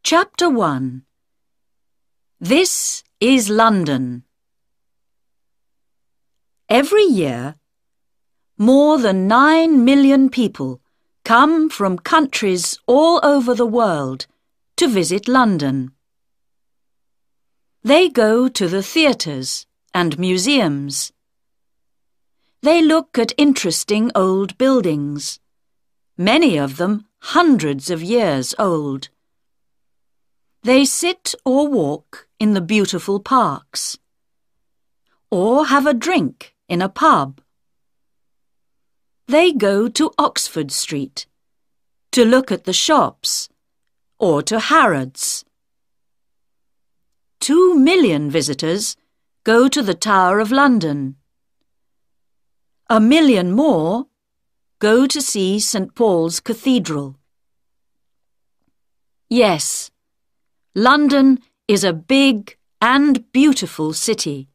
Chapter 1. This is London. Every year, more than 9 million people come from countries all over the world to visit London. They go to the theatres and museums. They look at interesting old buildings, many of them hundreds of years old. They sit or walk in the beautiful parks, or have a drink in a pub. They go to Oxford Street to look at the shops, or to Harrods. 2 million visitors go to the Tower of London. 1 million more go to see St. Paul's Cathedral. Yes, London is a big and beautiful city,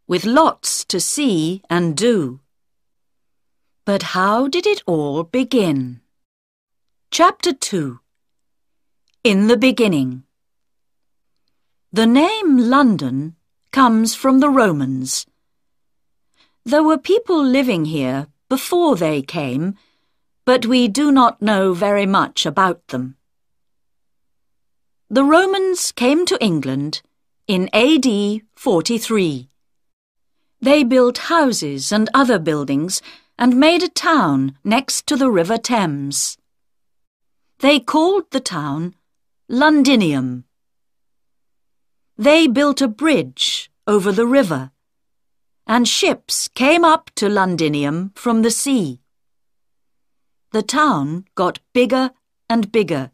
with lots to see and do. But how did it all begin? Chapter 2. In the beginning. The name London comes from the Romans. There were people living here before they came, but we do not know very much about them. The Romans came to England in AD 43. They built houses and other buildings and made a town next to the River Thames. They called the town Londinium. They built a bridge over the river, and ships came up to Londinium from the sea. The town got bigger and bigger.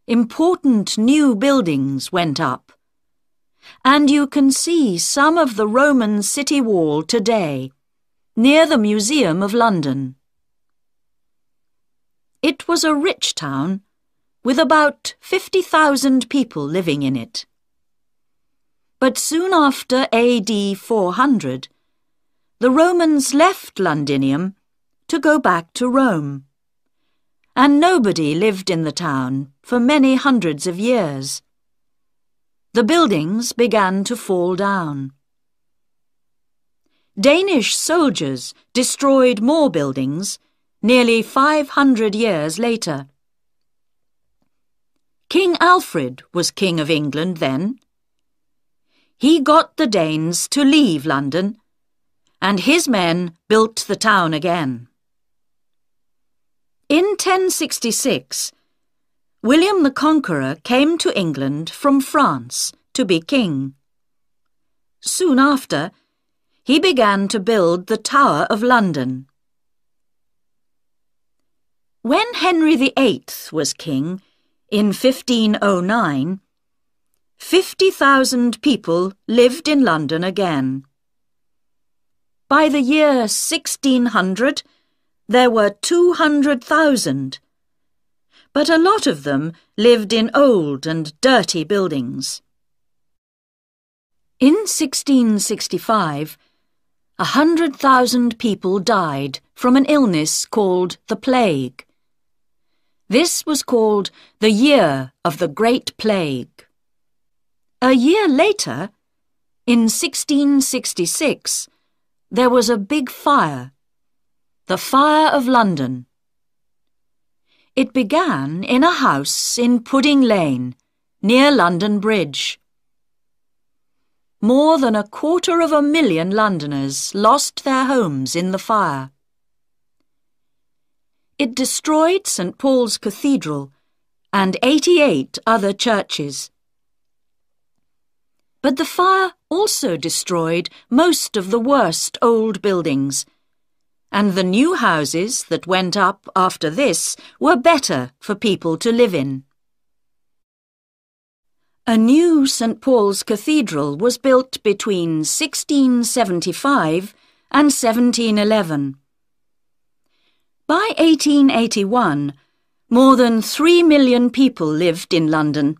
Important new buildings went up, and you can see some of the Roman city wall today, near the Museum of London. It was a rich town, with about 50,000 people living in it. But soon after AD 400, the Romans left Londinium to go back to Rome, and nobody lived in the town for many hundreds of years. The buildings began to fall down. Danish soldiers destroyed more buildings nearly 500 years later. King Alfred was King of England then. He got the Danes to leave London, and his men built the town again. In 1066, William the Conqueror came to England from France to be king. Soon after, he began to build the Tower of London. When Henry VIII was king, in 1509, 50,000 people lived in London again. By the year 1600, there were 200,000, but a lot of them lived in old and dirty buildings. In 1665, 100,000 people died from an illness called the plague. This was called the Year of the Great Plague. A year later, in 1666, there was a big fire, the Fire of London. It began in a house in Pudding Lane, near London Bridge. More than 250,000 Londoners lost their homes in the fire. It destroyed St. Paul's Cathedral and 88 other churches. But the fire also destroyed most of the worst old buildings, and the new houses that went up after this were better for people to live in. A new St. Paul's Cathedral was built between 1675 and 1711. By 1881, more than 3 million people lived in London.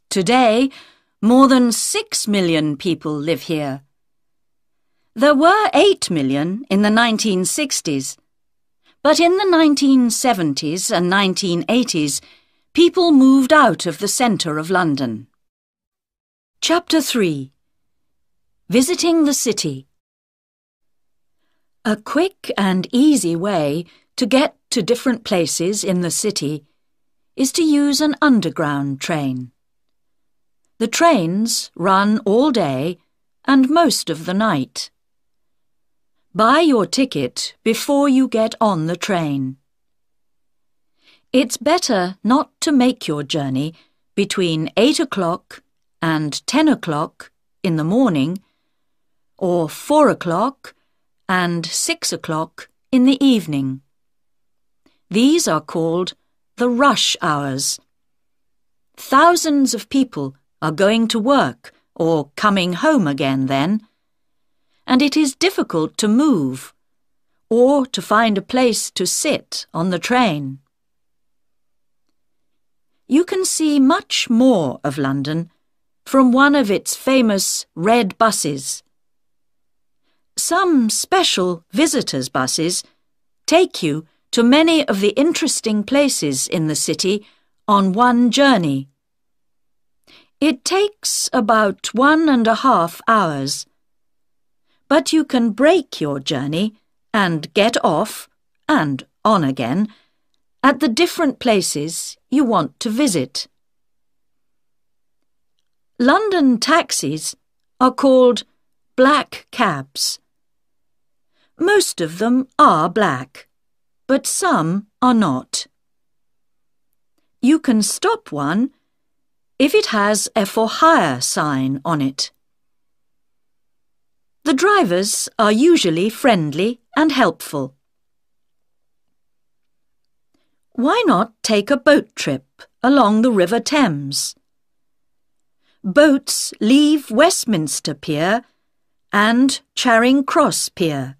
Today, more than 6 million people live here. There were 8 million in the 1960s, but in the 1970s and 1980s, people moved out of the centre of London. Chapter 3. Visiting the City. A quick and easy way to get to different places in the city is to use an underground train. The trains run all day and most of the night. Buy your ticket before you get on the train. It's better not to make your journey between 8 o'clock and 10 o'clock in the morning, or 4 o'clock and 6 o'clock in the evening. These are called the rush hours. Thousands of people are going to work or coming home again then, and it is difficult to move or to find a place to sit on the train. You can see much more of London from one of its famous red buses. Some special visitors' buses take you to many of the interesting places in the city on one journey. It takes about 1.5 hours, but you can break your journey and get off and on again at the different places you want to visit. London taxis are called black cabs. Most of them are black, but some are not. You can stop one if it has a for hire sign on it. The drivers are usually friendly and helpful. Why not take a boat trip along the River Thames? Boats leave Westminster Pier and Charing Cross Pier,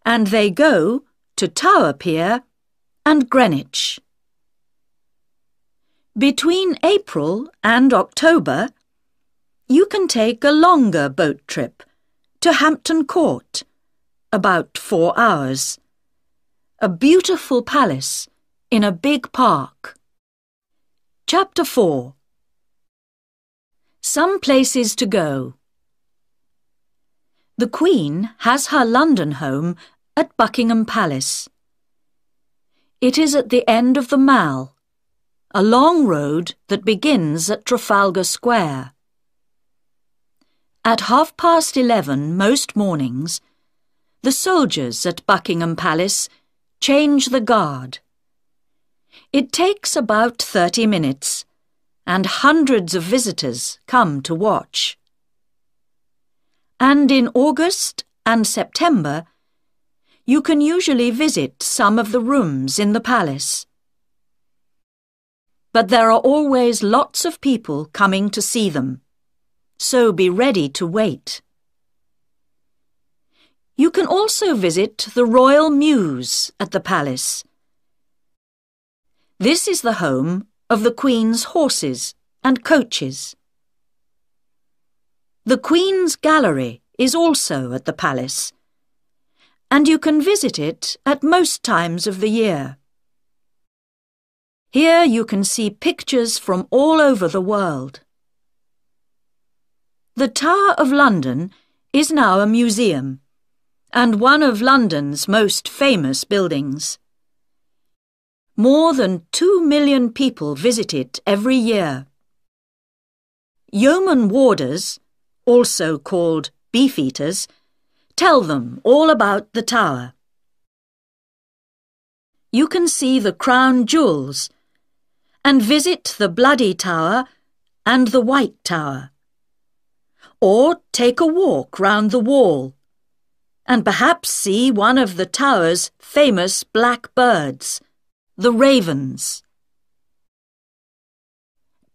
and they go to Tower Pier and Greenwich. Between April and October, you can take a longer boat trip to Hampton Court, about 4 hours, a beautiful palace in a big park. Chapter 4. Some places to go. The Queen has her London home at Buckingham Palace. It is at the end of the Mall, a long road that begins at Trafalgar Square. At 11:30 most mornings, the soldiers at Buckingham Palace change the guard. It takes about 30 minutes, and hundreds of visitors come to watch. And in August and September, you can usually visit some of the rooms in the palace. But there are always lots of people coming to see them, so be ready to wait. You can also visit the Royal Mews at the palace. This is the home of the Queen's horses and coaches. The Queen's Gallery is also at the palace, and you can visit it at most times of the year. Here you can see pictures from all over the world. The Tower of London is now a museum, and one of London's most famous buildings. More than 2 million people visit it every year. Yeoman warders, also called beefeaters, tell them all about the tower. You can see the crown jewels and visit the Bloody Tower and the White Tower, or take a walk round the wall and perhaps see one of the tower's famous black birds, the ravens.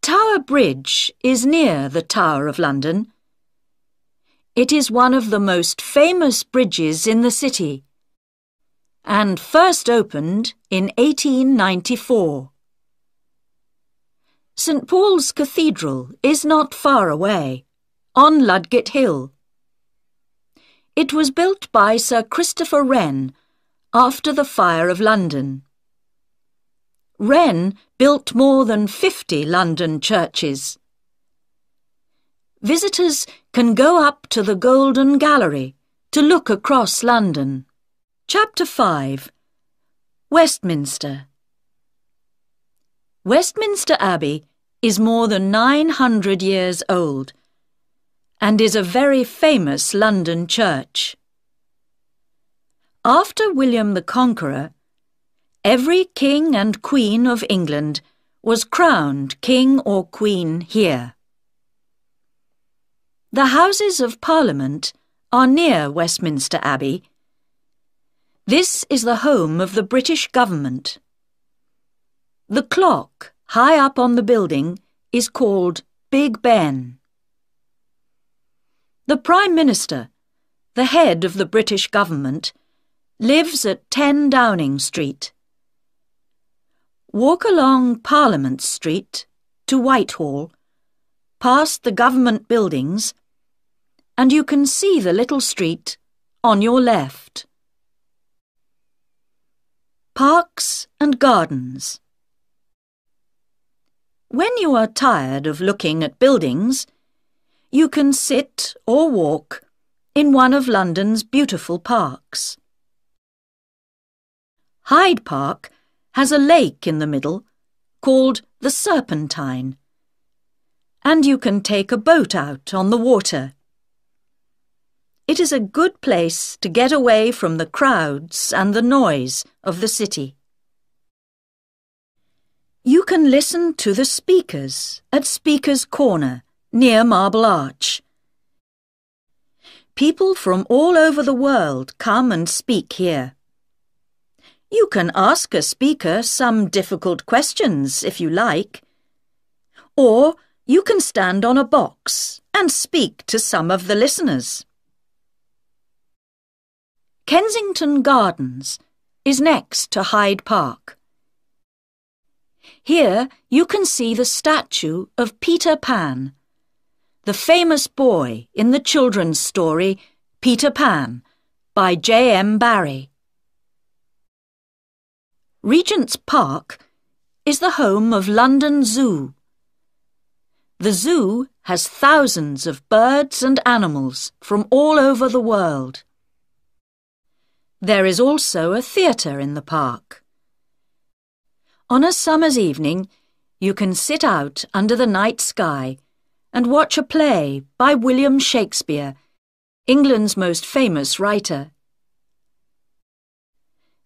Tower Bridge is near the Tower of London. It is one of the most famous bridges in the city and first opened in 1894. St. Paul's Cathedral is not far away, on Ludgate Hill. It was built by Sir Christopher Wren after the Fire of London. Wren built more than 50 London churches. Visitors can go up to the Golden Gallery to look across London. Chapter 5. Westminster. Westminster Abbey is more than 900 years old and is a very famous London church. After William the Conqueror, every king and queen of England was crowned king or queen here. The Houses of Parliament are near Westminster Abbey. This is the home of the British government. The clock high up on the building is called Big Ben. The Prime Minister, the head of the British government, lives at 10 Downing Street. Walk along Parliament Street to Whitehall, past the government buildings, and you can see the little street on your left. Parks and gardens. When you are tired of looking at buildings, you can sit or walk in one of London's beautiful parks. Hyde Park has a lake in the middle called the Serpentine, and you can take a boat out on the water. It is a good place to get away from the crowds and the noise of the city. You can listen to the speakers at Speaker's Corner near Marble Arch. People from all over the world come and speak here. You can ask a speaker some difficult questions if you like, or you can stand on a box and speak to some of the listeners. Kensington Gardens is next to Hyde Park. Here you can see the statue of Peter Pan, the famous boy in the children's story Peter Pan by J.M. Barrie. Regent's Park is the home of London Zoo. The zoo has thousands of birds and animals from all over the world. There is also a theatre in the park. On a summer's evening, you can sit out under the night sky and watch a play by William Shakespeare, England's most famous writer.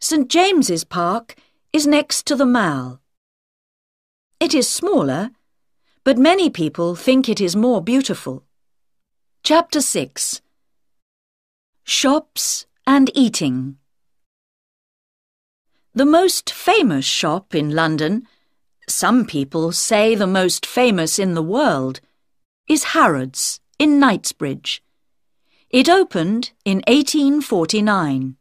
St. James's Park is next to the Mall. It is smaller, but many people think it is more beautiful. Chapter 6. Shops and eating. The most famous shop in London, some people say the most famous in the world, is Harrods in Knightsbridge. It opened in 1849.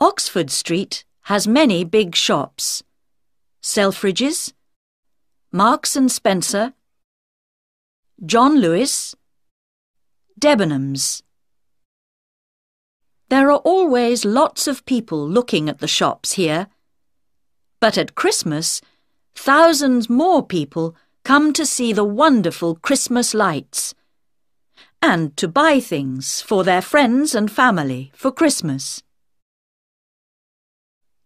Oxford Street has many big shops: Selfridges, Marks and Spencer, John Lewis, Debenhams. There are always lots of people looking at the shops here, but at Christmas, thousands more people come to see the wonderful Christmas lights and to buy things for their friends and family for Christmas.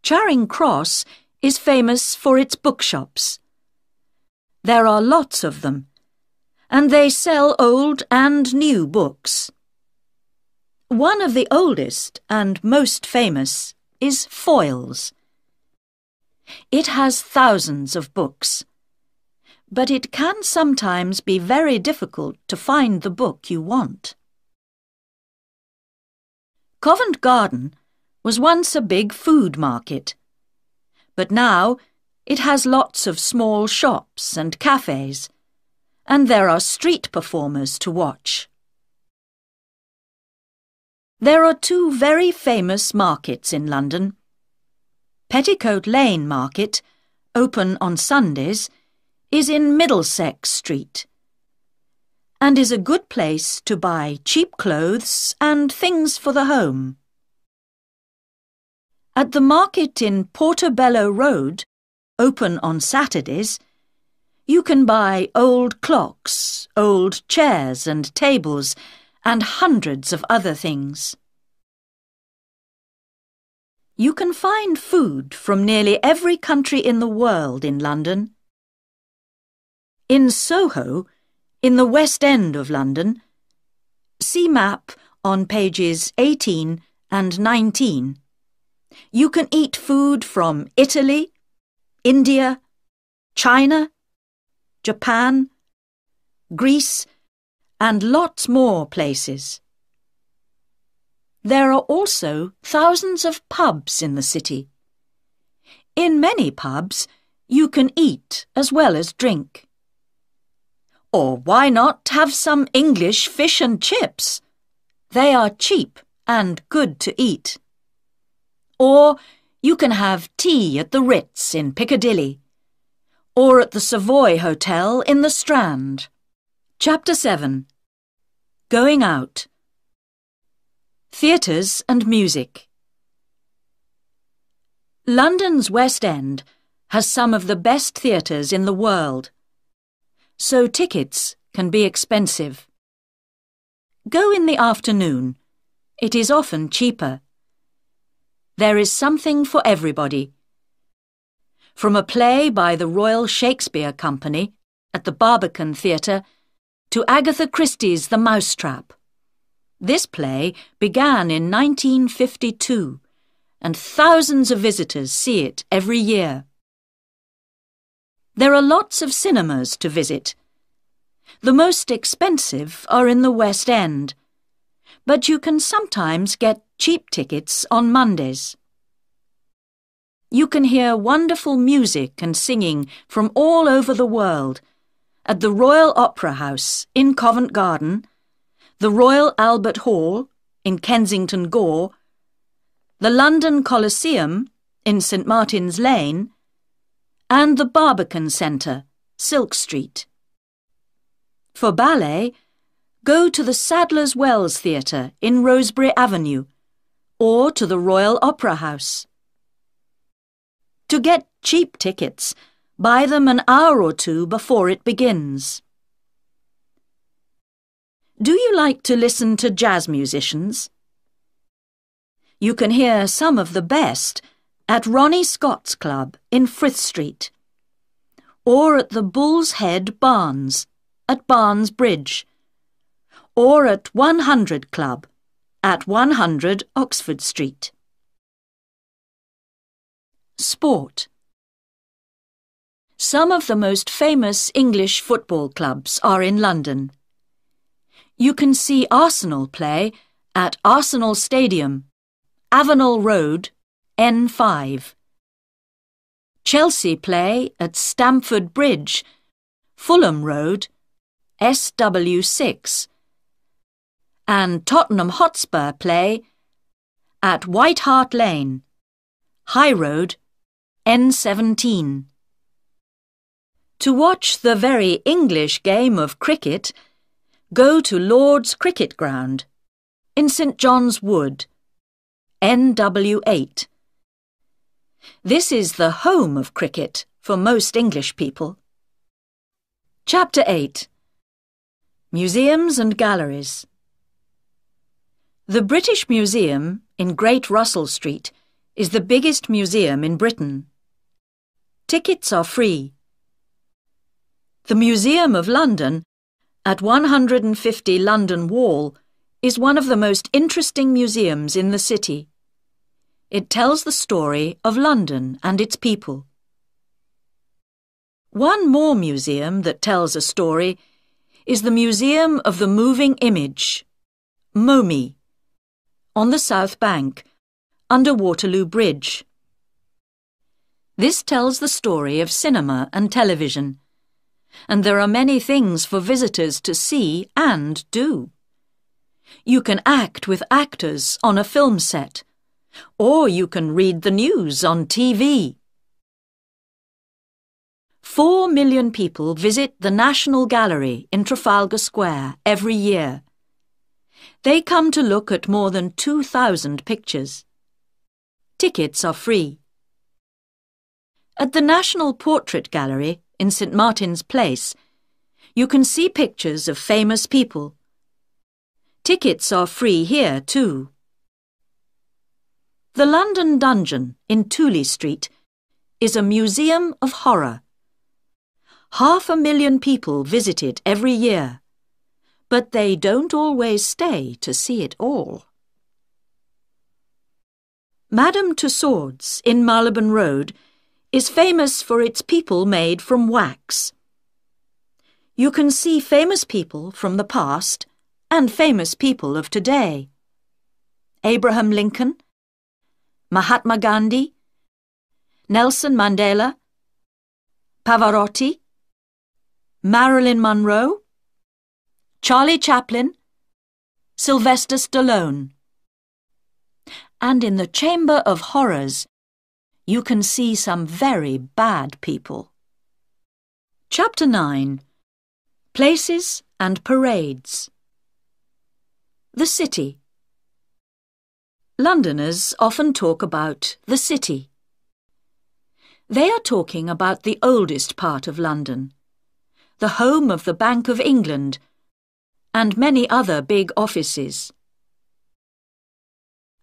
Charing Cross is famous for its bookshops. There are lots of them, and they sell old and new books. One of the oldest and most famous is Foyle's. It has thousands of books, but it can sometimes be very difficult to find the book you want. Covent Garden was once a big food market, but now it has lots of small shops and cafes, and there are street performers to watch. There are two very famous markets in London. Petticoat Lane Market, open on Sundays, is in Middlesex Street and is a good place to buy cheap clothes and things for the home. At the market in Portobello Road, open on Saturdays, you can buy old clocks, old chairs and tables, and hundreds of other things. You can find food from nearly every country in the world in London. In Soho, in the West End of London, see map on pages 18 and 19. You can eat food from Italy, India, China, Japan, Greece, and lots more places. There are also thousands of pubs in the city. In many pubs, you can eat as well as drink. Or why not have some English fish and chips? They are cheap and good to eat. Or you can have tea at the Ritz in Piccadilly, or at the Savoy Hotel in the Strand. Chapter 7. Going Out. Theatres and Music. London's West End has some of the best theatres in the world, so tickets can be expensive. Go in the afternoon. It is often cheaper. There is something for everybody. From a play by the Royal Shakespeare Company at the Barbican Theatre to Agatha Christie's The Mousetrap. This play began in 1952, and thousands of visitors see it every year. There are lots of cinemas to visit. The most expensive are in the West End, but you can sometimes get cheap tickets on Mondays. You can hear wonderful music and singing from all over the world at the Royal Opera House in Covent Garden, the Royal Albert Hall in Kensington Gore, the London Coliseum in St Martin's Lane, and the Barbican Centre, Silk Street. For ballet, go to the Sadler's Wells Theatre in Rosebery Avenue, or to the Royal Opera House. To get cheap tickets, buy them an hour or two before it begins. Do you like to listen to jazz musicians? You can hear some of the best at Ronnie Scott's Club in Frith Street, or at the Bull's Head Barns at Barnes Bridge, or at 100 Club at 100 Oxford Street. Sport. Some of the most famous English football clubs are in London. You can see Arsenal play at Arsenal Stadium, Avenel Road, N5. Chelsea play at Stamford Bridge, Fulham Road, SW6. And Tottenham Hotspur play at White Hart Lane, High Road, N17. To watch the very English game of cricket, go to Lord's Cricket Ground in St John's Wood, NW8. This is the home of cricket for most English people. Chapter 8. Museums and Galleries. The British Museum in Great Russell Street is the biggest museum in Britain. Tickets are free. The Museum of London at 150 London Wall is one of the most interesting museums in the city. It tells the story of London and its people. One more museum that tells a story is the Museum of the Moving Image, MoMI, on the South Bank, under Waterloo Bridge. This tells the story of cinema and television, and there are many things for visitors to see and do. You can act with actors on a film set, or you can read the news on TV. 4 million people visit the National Gallery in Trafalgar Square every year. They come to look at more than 2,000 pictures. Tickets are free. At the National Portrait Gallery in St. Martin's Place, you can see pictures of famous people. Tickets are free here too. The London Dungeon in Tooley Street is a museum of horror. 500,000 people visit it every year, but they don't always stay to see it all. Madame Tussauds in Marylebone Road is famous for its people made from wax. You can see famous people from the past and famous people of today. Abraham Lincoln, Mahatma Gandhi, Nelson Mandela, Pavarotti, Marilyn Monroe, Charlie Chaplin, Sylvester Stallone. And in the Chamber of Horrors, you can see some very bad people. Chapter 9. Places and Parades. The City. Londoners often talk about the city. They are talking about the oldest part of London, the home of the Bank of England, and many other big offices.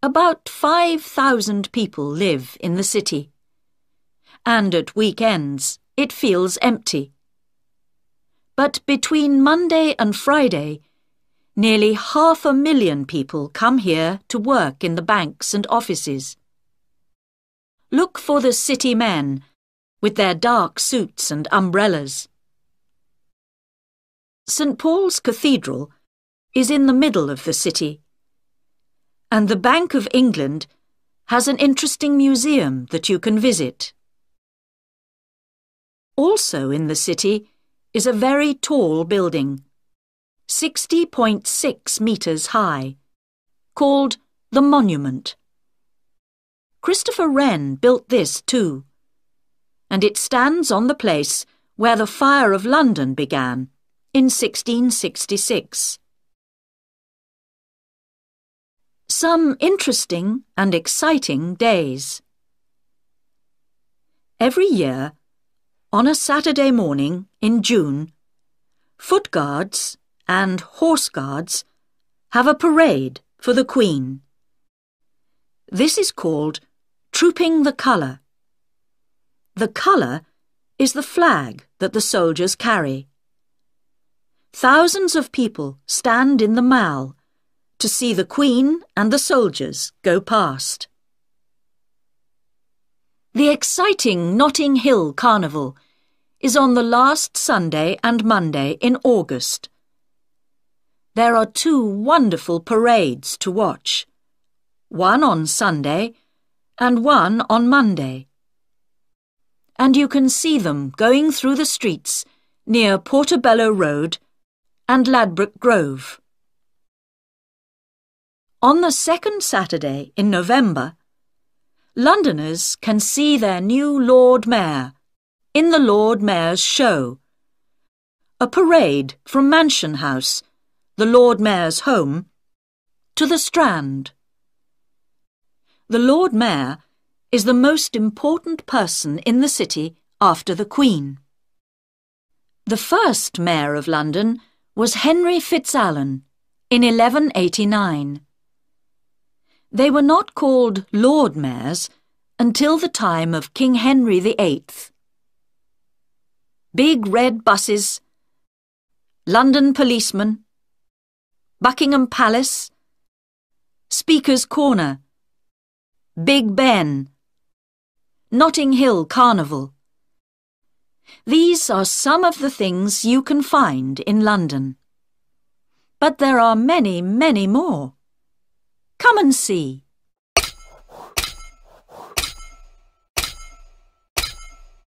About 5,000 people live in the city, and at weekends it feels empty. But between Monday and Friday, nearly 500,000 people come here to work in the banks and offices. Look for the city men with their dark suits and umbrellas. St. Paul's Cathedral is in the middle of the city, and the Bank of England has an interesting museum that you can visit. Also in the city is a very tall building, 60.6 metres high, called the Monument. Christopher Wren built this too, and it stands on the place where the Fire of London began in 1666. Some interesting and exciting days. Every year, on a Saturday morning in June, Foot Guards and Horse Guards have a parade for the Queen. This is called Trooping the Colour. The colour is the flag that the soldiers carry. Thousands of people stand in the Mall to see the Queen and the soldiers go past. The exciting Notting Hill Carnival is on the last Sunday and Monday in August. There are 2 wonderful parades to watch, one on Sunday and one on Monday. And you can see them going through the streets near Portobello Road and Ladbroke Grove. On the second Saturday in November, Londoners can see their new Lord Mayor in the Lord Mayor's Show, a parade from Mansion House, the Lord Mayor's home, to the Strand. The Lord Mayor is the most important person in the city after the Queen. The first Mayor of London was Henry FitzAlan in 1189. They were not called Lord Mayors until the time of King Henry VIII. Big red buses, London policemen, Buckingham Palace, Speaker's Corner, Big Ben, Notting Hill Carnival. These are some of the things you can find in London. But there are many, many more. Come and see.